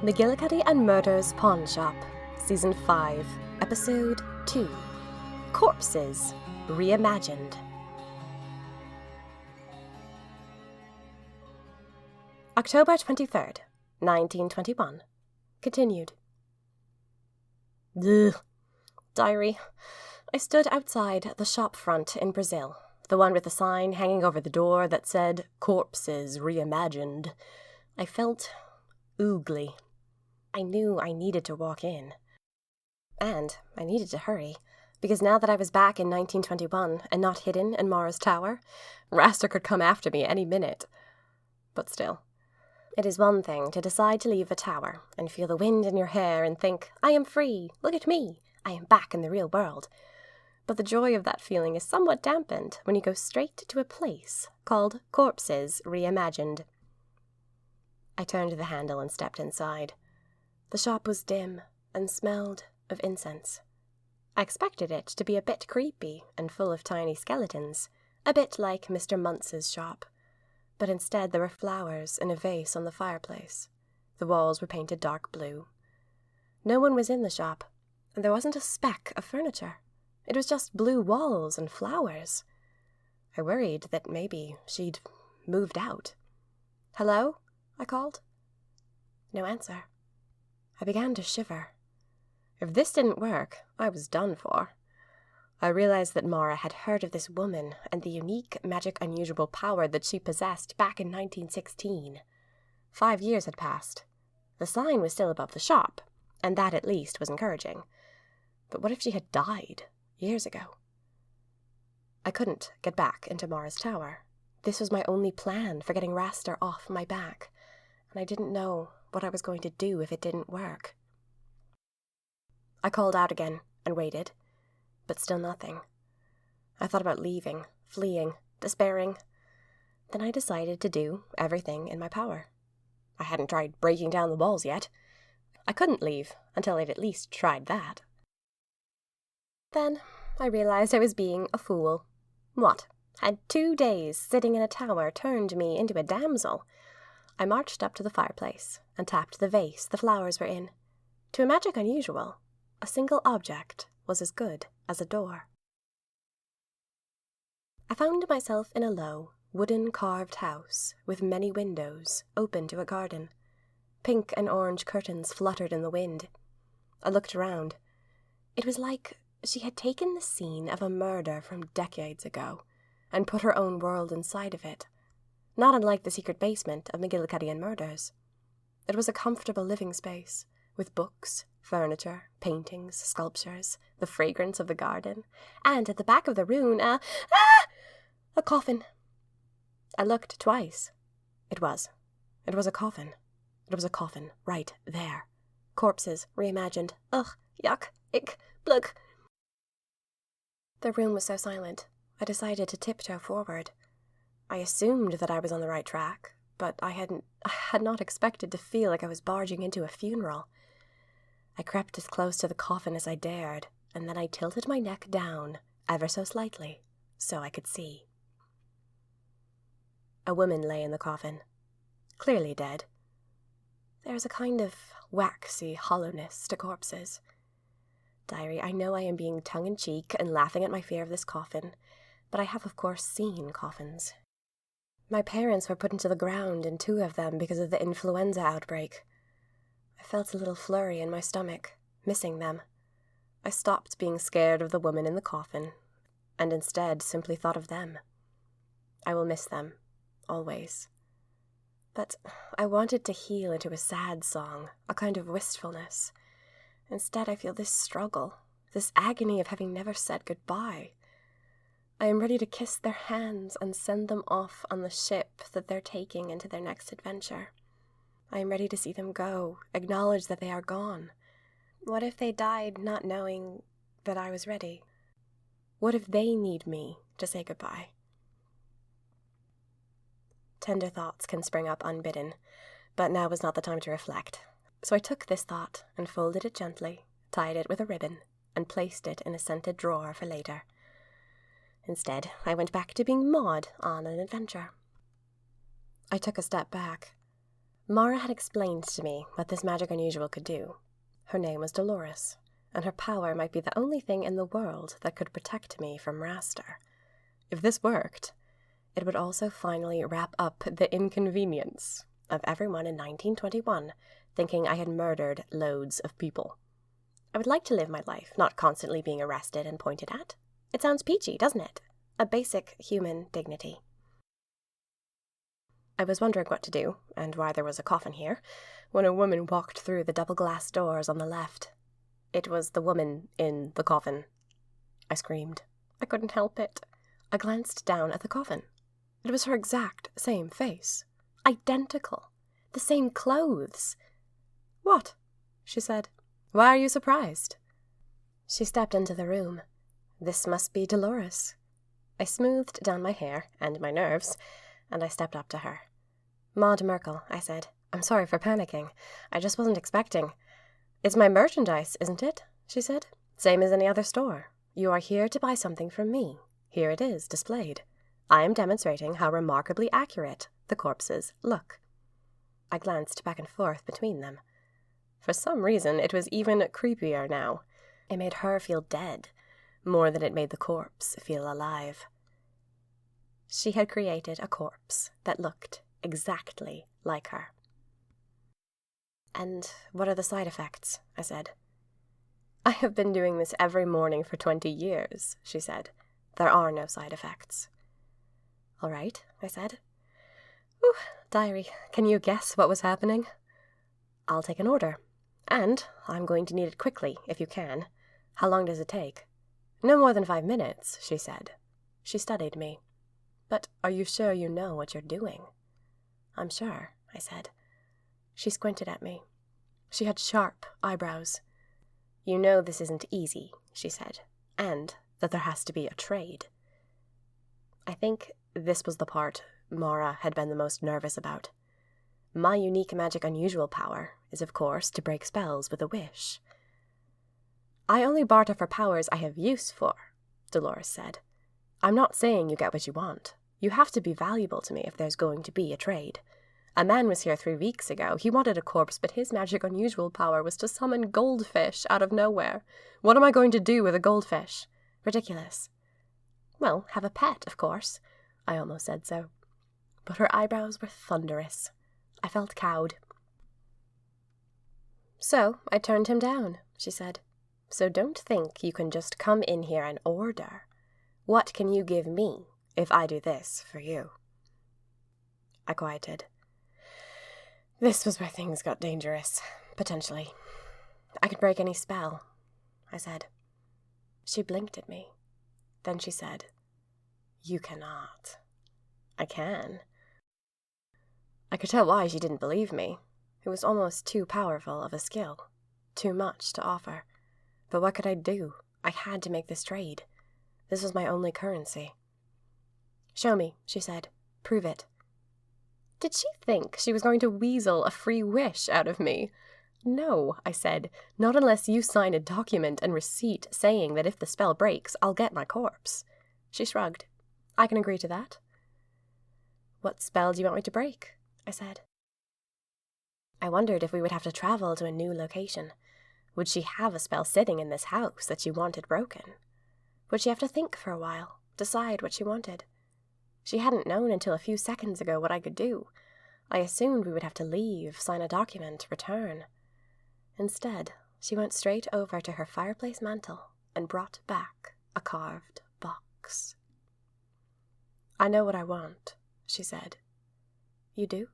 McGillicuddy and Murder's Pawn Shop, Season 5, Episode 2, Corpses, Reimagined. October 23rd, 1921. Continued. Ugh. Diary. I stood outside the shop front in Brazil, the one with the sign hanging over the door that said, Corpses Reimagined. I felt oogly. I knew I needed to walk in. And I needed to hurry, because now that I was back in 1921 and not hidden in Mara's tower, Raster could come after me any minute. But still, it is one thing to decide to leave a tower and feel the wind in your hair and think, I am free, look at me, I am back in the real world. But the joy of that feeling is somewhat dampened when you go straight to a place called Corpses Reimagined. I turned the handle and stepped inside. The shop was dim and smelled of incense. I expected it to be a bit creepy and full of tiny skeletons, a bit like Mr. Muntz's shop. But instead there were flowers in a vase on the fireplace. The walls were painted dark blue. No one was in the shop, and there wasn't a speck of furniture. It was just blue walls and flowers. I worried that maybe she'd moved out. Hello? I called. No answer. I began to shiver. If this didn't work, I was done for. I realized that Mara had heard of this woman and the unique, magic, unusual power that she possessed back in 1916. 5 years had passed. The sign was still above the shop, and that at least was encouraging. But what if she had died years ago? I couldn't get back into Mara's tower. This was my only plan for getting Raster off my back, and I didn't know what I was going to do if it didn't work. I called out again and waited, but still nothing. I thought about leaving, fleeing, despairing. Then I decided to do everything in my power. I hadn't tried breaking down the walls yet. I couldn't leave until I'd at least tried that. Then I realized I was being a fool. What? Had 2 days sitting in a tower turned me into a damsel? I marched up to the fireplace and tapped the vase the flowers were in. To a magic unusual, a single object was as good as a door. I found myself in a low, wooden carved house with many windows open to a garden. Pink and orange curtains fluttered in the wind. I looked around. It was like she had taken the scene of a murder from decades ago and put her own world inside of it, not unlike the secret basement of McGillicuddy and Murder's. It was a comfortable living space, with books, furniture, paintings, sculptures, the fragrance of the garden, and at the back of the room, a coffin. I looked twice. It was a coffin. It was a coffin, right there. Corpses reimagined. Ugh, yuck, ick, blug. The room was so silent, I decided to tiptoe forward. I assumed that I was on the right track, but I had not expected to feel like I was barging into a funeral. I crept as close to the coffin as I dared, and then I tilted my neck down, ever so slightly, so I could see. A woman lay in the coffin, clearly dead. There is a kind of waxy hollowness to corpses. Diary, I know I am being tongue-in-cheek and laughing at my fear of this coffin, but I have of course seen coffins. My parents were put into the ground in 2 of them because of the influenza outbreak. I felt a little flurry in my stomach, missing them. I stopped being scared of the woman in the coffin, and instead simply thought of them. I will miss them, always. But I wanted to heal into a sad song, a kind of wistfulness. Instead, I feel this struggle, this agony of having never said goodbye. I am ready to kiss their hands and send them off on the ship that they're taking into their next adventure. I am ready to see them go, acknowledge that they are gone. What if they died not knowing that I was ready? What if they need me to say goodbye? Tender thoughts can spring up unbidden, but now was not the time to reflect. So I took this thought and folded it gently, tied it with a ribbon, and placed it in a scented drawer for later. Instead, I went back to being Maud on an adventure. I took a step back. Mara had explained to me what this magic unusual could do. Her name was Dolores, and her power might be the only thing in the world that could protect me from Raster. If this worked, it would also finally wrap up the inconvenience of everyone in 1921 thinking I had murdered loads of people. I would like to live my life, not constantly being arrested and pointed at. It sounds peachy, doesn't it? A basic human dignity. I was wondering what to do, and why there was a coffin here, when a woman walked through the double glass doors on the left. It was the woman in the coffin. I screamed. I couldn't help it. I glanced down at the coffin. It was her exact same face. Identical. The same clothes. "What?" she said. "Why are you surprised?" She stepped into the room. This must be Dolores. I smoothed down my hair and my nerves, and I stepped up to her. "Maud Merkel," I said. "I'm sorry for panicking. I just wasn't expecting." "It's my merchandise, isn't it?" she said. "Same as any other store. You are here to buy something from me. Here it is, displayed. I am demonstrating how remarkably accurate the corpses look." I glanced back and forth between them. For some reason, it was even creepier now. It made her feel dead, more than it made the corpse feel alive. She had created a corpse that looked exactly like her. "And what are the side effects?" I said. "I have been doing this every morning for 20 years, she said. "There are no side effects." "All right," I said. "Ooh, diary, can you guess what was happening?" "I'll take an order. And I'm going to need it quickly, if you can. How long does it take?" "No more than 5 minutes, she said. She studied me. "But are you sure you know what you're doing?" "I'm sure," I said. She squinted at me. She had sharp eyebrows. "You know this isn't easy," she said, "and that there has to be a trade." I think this was the part Mara had been the most nervous about. My unique magic unusual power is, of course, to break spells with a wish. "I only barter for powers I have use for," Dolores said. "I'm not saying you get what you want. You have to be valuable to me if there's going to be a trade. A man was here 3 weeks ago. He wanted a corpse, but his magic unusual power was to summon goldfish out of nowhere. What am I going to do with a goldfish? Ridiculous." "Well, have a pet, of course." I almost said so. But her eyebrows were thunderous. I felt cowed. "So I turned him down," she said. "So don't think you can just come in here and order. What can you give me if I do this for you?" I quieted. This was where things got dangerous, potentially. "I could break any spell," I said. She blinked at me. Then she said, "You cannot." "I can." I could tell why she didn't believe me. It was almost too powerful of a skill. Too much to offer. But what could I do? I had to make this trade. This was my only currency. "Show me," she said. "Prove it." Did she think she was going to weasel a free wish out of me? "No," I said, "not unless you sign a document and receipt saying that if the spell breaks, I'll get my corpse." She shrugged. "I can agree to that." "What spell do you want me to break?" I said. I wondered if we would have to travel to a new location. Would she have a spell sitting in this house that she wanted broken? Would she have to think for a while, decide what she wanted? She hadn't known until a few seconds ago what I could do. I assumed we would have to leave, sign a document, return. Instead, she went straight over to her fireplace mantel and brought back a carved box. "I know what I want," she said. "You do?"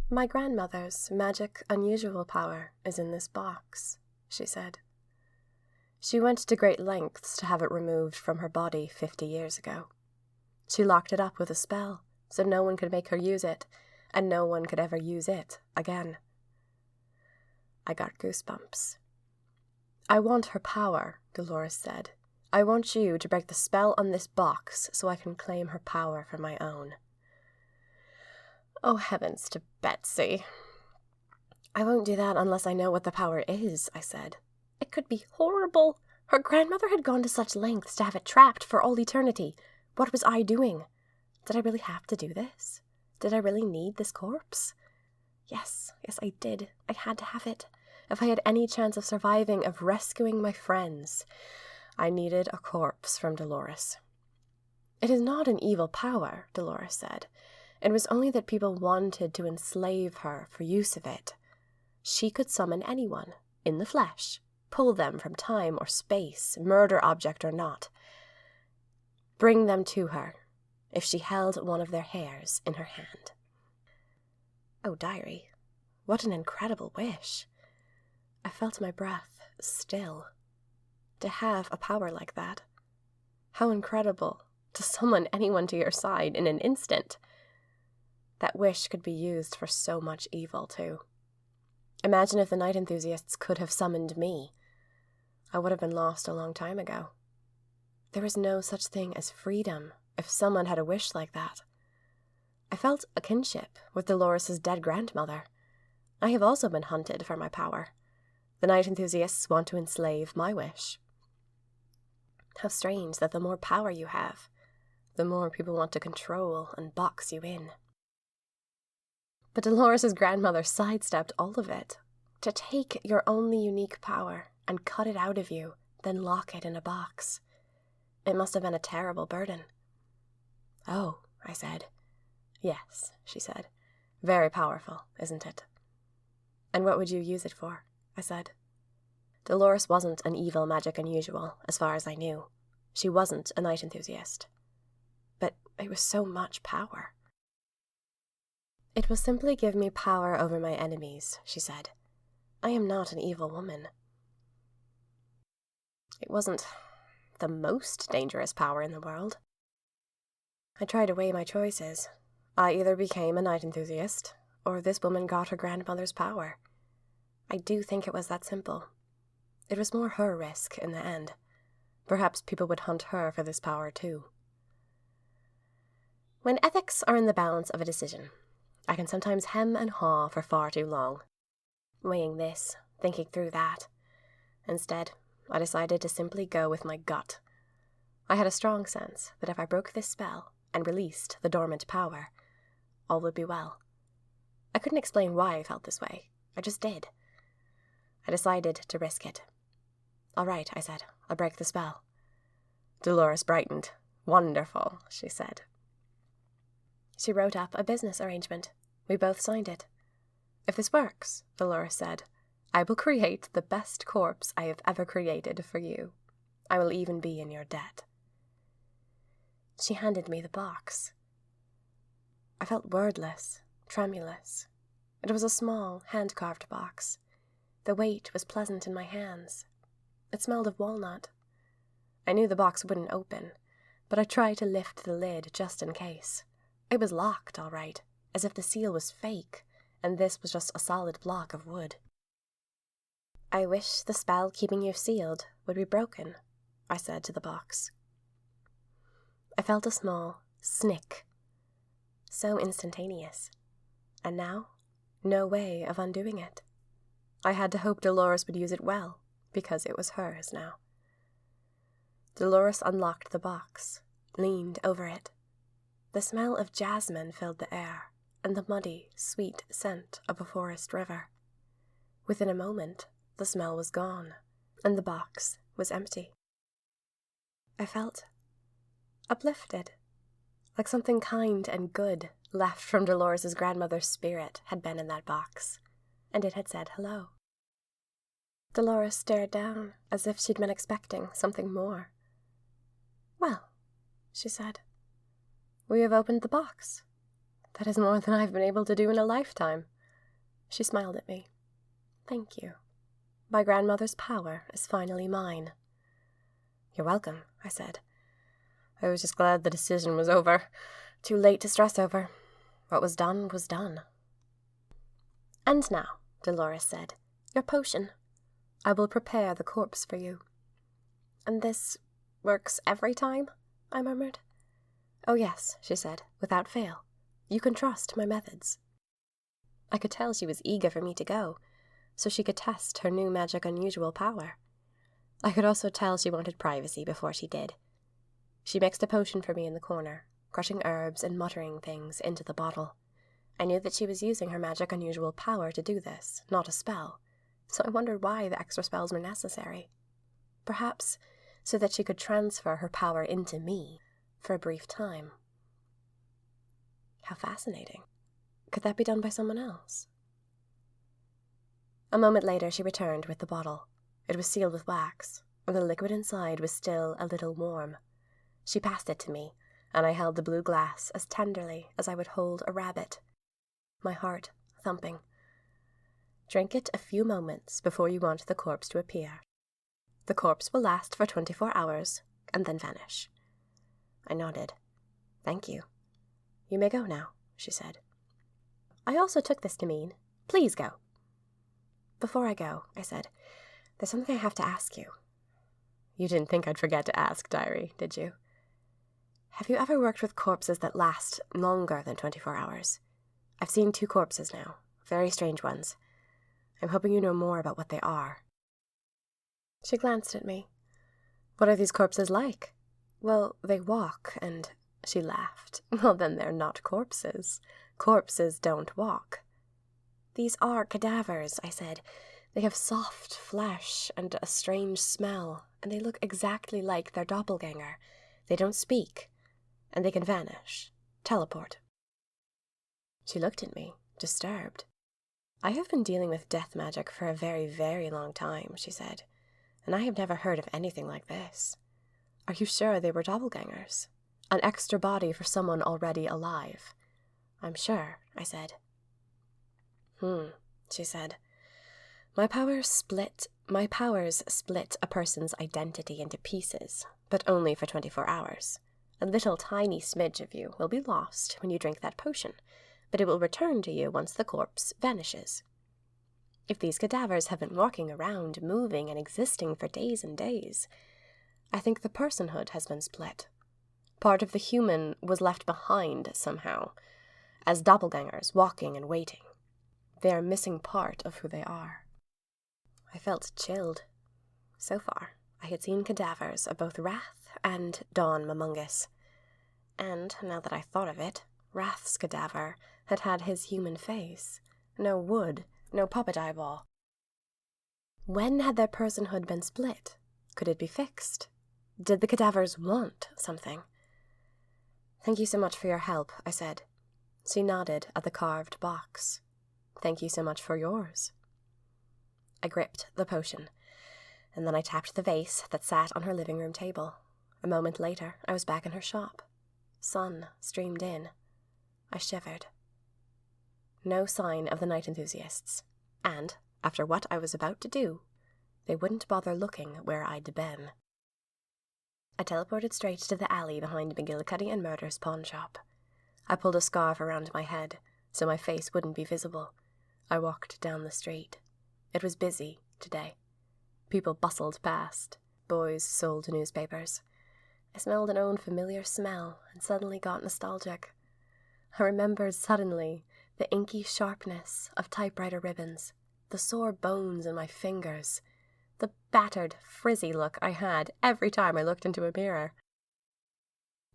"My grandmother's magic unusual power is in this box," she said. She went to great lengths to have it removed from her body 50 years ago. She locked it up with a spell, so no one could make her use it, and no one could ever use it again. I got goosebumps. "I want her power," Dolores said. "I want you to break the spell on this box so I can claim her power for my own." Oh, heavens to Betsy. "I won't do that unless I know what the power is," I said. It could be horrible. Her grandmother had gone to such lengths to have it trapped for all eternity. What was I doing? Did I really have to do this? Did I really need this corpse? Yes, I did. I had to have it. If I had any chance of surviving, of rescuing my friends, I needed a corpse from Dolores. It is not an evil power, Dolores said. It was only that people wanted to enslave her for use of it. She could summon anyone, in the flesh, pull them from time or space, murder object or not. Bring them to her, if she held one of their hairs in her hand. Oh, diary, what an incredible wish. I felt my breath still. To have a power like that. How incredible, to summon anyone to your side in an instant. That wish could be used for so much evil, too. Imagine if the night enthusiasts could have summoned me. I would have been lost a long time ago. There is no such thing as freedom if someone had a wish like that. I felt a kinship with Dolores' dead grandmother. I have also been hunted for my power. The night enthusiasts want to enslave my wish. How strange that the more power you have, the more people want to control and box you in. But Dolores' grandmother sidestepped all of it. To take your only unique power and cut it out of you, then lock it in a box. It must have been a terrible burden. Oh, I said. Yes, she said. Very powerful, isn't it? And what would you use it for? I said. Dolores wasn't an evil magic unusual, as far as I knew. She wasn't a night enthusiast. But it was so much power. It will simply give me power over my enemies, she said. I am not an evil woman. It wasn't the most dangerous power in the world. I tried to weigh my choices. I either became a night enthusiast, or this woman got her grandmother's power. I do think it was that simple. It was more her risk in the end. Perhaps people would hunt her for this power too. When ethics are in the balance of a decision, I can sometimes hem and haw for far too long, weighing this, thinking through that. Instead, I decided to simply go with my gut. I had a strong sense that if I broke this spell and released the dormant power, all would be well. I couldn't explain why I felt this way. I just did. I decided to risk it. All right, I said. I'll break the spell. Dolores brightened. Wonderful, she said. She wrote up a business arrangement. We both signed it. If this works, Dolores said, I will create the best corpse I have ever created for you. I will even be in your debt. She handed me the box. I felt wordless, tremulous. It was a small, hand-carved box. The weight was pleasant in my hands. It smelled of walnut. I knew the box wouldn't open, but I tried to lift the lid just in case. It was locked, all right, as if the seal was fake, and this was just a solid block of wood. I wish the spell keeping you sealed would be broken, I said to the box. I felt a small snick. So instantaneous. And now, no way of undoing it. I had to hope Dolores would use it well, because it was hers now. Dolores unlocked the box, leaned over it. The smell of jasmine filled the air, and the muddy, sweet scent of a forest river. Within a moment, the smell was gone, and the box was empty. I felt uplifted, like something kind and good left from Dolores' grandmother's spirit had been in that box, and it had said hello. Dolores stared down, as if she'd been expecting something more. Well, she said, we have opened the box. That is more than I've been able to do in a lifetime. She smiled at me. Thank you. My grandmother's power is finally mine. You're welcome, I said. I was just glad the decision was over. Too late to stress over. What was done was done. And now, Dolores said, your potion. I will prepare the corpse for you. And this works every time? I murmured. Oh yes, she said, without fail. You can trust my methods. I could tell she was eager for me to go, so she could test her new magic unusual power. I could also tell she wanted privacy before she did. She mixed a potion for me in the corner, crushing herbs and muttering things into the bottle. I knew that she was using her magic unusual power to do this, not a spell, so I wondered why the extra spells were necessary. Perhaps so that she could transfer her power into me for a brief time. How fascinating. Could that be done by someone else? A moment later she returned with the bottle. It was sealed with wax, and the liquid inside was still a little warm. She passed it to me, and I held the blue glass as tenderly as I would hold a rabbit, my heart thumping. Drink it a few moments before you want the corpse to appear. The corpse will last for 24 hours and then vanish. I nodded. Thank you. You may go now, she said. I also took this to mean, please go. Before I go, I said, there's something I have to ask you. You didn't think I'd forget to ask, Diary, did you? Have you ever worked with corpses that last longer than 24 hours? I've seen 2 corpses now, very strange ones. I'm hoping you know more about what they are. She glanced at me. What are these corpses like? Well, they walk, and... She laughed. Well, then they're not corpses. Corpses don't walk. These are cadavers, I said. They have soft flesh and a strange smell, and they look exactly like their doppelganger. They don't speak, and they can vanish, teleport. She looked at me, disturbed. I have been dealing with death magic for a very, very long time, she said, and I have never heard of anything like this. Are you sure they were doppelgangers? An extra body for someone already alive? I'm sure, I said. She said. My powers split a person's identity into pieces, but only for 24 hours. A little tiny smidge of you will be lost when you drink that potion, but it will return to you once the corpse vanishes. If these cadavers have been walking around, moving and existing for days and days, I think the personhood has been split. Part of the human was left behind somehow, as doppelgangers walking and waiting. They are missing part of who they are. I felt chilled. So far, I had seen cadavers of both Wrath and Dawn Momungus. And, now that I thought of it, Wrath's cadaver had had his human face. No wood, no puppet eyeball. When had their personhood been split? Could it be fixed? Did the cadavers want something? Thank you so much for your help, I said. She nodded at the carved box. Thank you so much for yours. I gripped the potion, and then I tapped the vase that sat on her living room table. A moment later, I was back in her shop. Sun streamed in. I shivered. No sign of the night enthusiasts, and, after what I was about to do, they wouldn't bother looking where I'd been. I teleported straight to the alley behind McGillicuddy and Murder's pawn shop. I pulled a scarf around my head, so my face wouldn't be visible. I walked down the street. It was busy today. People bustled past. Boys sold newspapers. I smelled an old familiar smell and suddenly got nostalgic. I remembered suddenly the inky sharpness of typewriter ribbons, the sore bones in my fingers, the battered, frizzy look I had every time I looked into a mirror.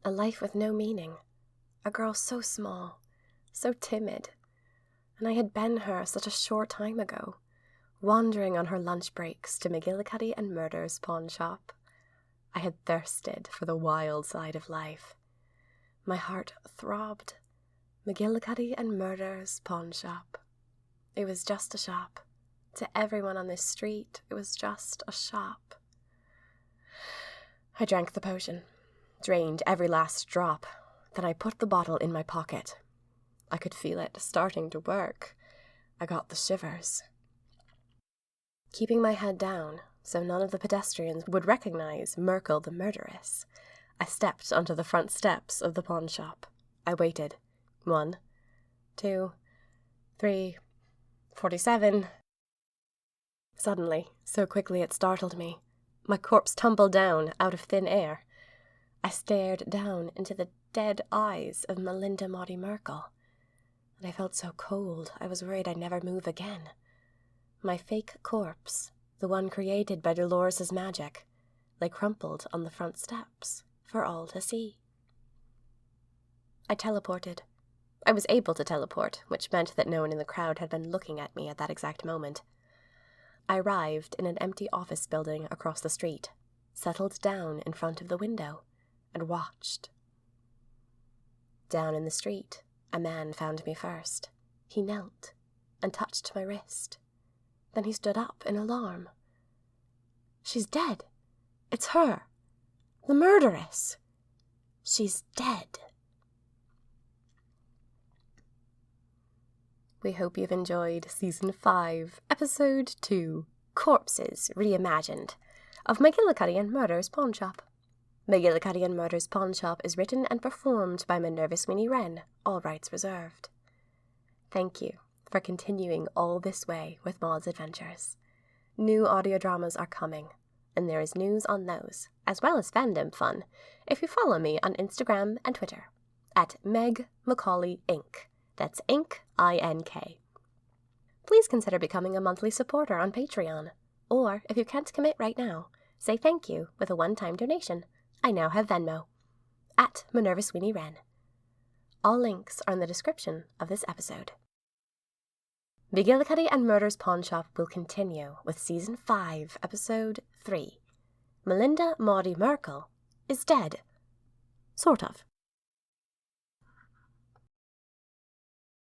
A life with no meaning. A girl so small, so timid. And I had been her such a short time ago, wandering on her lunch breaks to McGillicuddy and Murder's pawn shop. I had thirsted for the wild side of life. My heart throbbed. McGillicuddy and Murder's pawn shop. It was just a shop. To everyone on this street, it was just a shop. I drank the potion, drained every last drop. Then I put the bottle in my pocket. I could feel it starting to work. I got the shivers. Keeping my head down so none of the pedestrians would recognize Merkel the murderess, I stepped onto the front steps of the pawn shop. I waited. 1, 2, 3, 47. Suddenly, so quickly it startled me, my corpse tumbled down out of thin air. I stared down into the dead eyes of Melinda Maudie Merkel, and I felt so cold I was worried I'd never move again. My fake corpse, the one created by Dolores's magic, lay crumpled on the front steps for all to see. I teleported. I was able to teleport, which meant that no one in the crowd had been looking at me at that exact moment. I arrived in an empty office building across the street, settled down in front of the window, and watched. Down in the street, a man found me first. He knelt and touched my wrist. Then he stood up in alarm. "She's dead. It's her. The murderess. She's dead." We hope you've enjoyed Season 5, Episode 2, Corpses Reimagined, of McGillicuddy and Murder's Pawn Shop. McGillicuddy and Murder's Pawn Shop is written and performed by Minerva Sweeney Wren, all rights reserved. Thank you for continuing all this way with Maud's adventures. New audio dramas are coming, and there is news on those, as well as fandom fun, if you follow me on Instagram and Twitter, at Meg Macaulay Inc. That's Inc, I-N-K. Please consider becoming a monthly supporter on Patreon, or if you can't commit right now, say thank you with a one-time donation. I now have Venmo, at Minerva Sweeney Wren. All links are in the description of this episode. McGillicuddy and Murder's Pawn Shop will continue with Season 5, Episode 3. Melinda Maudie Merkel is dead. Sort of.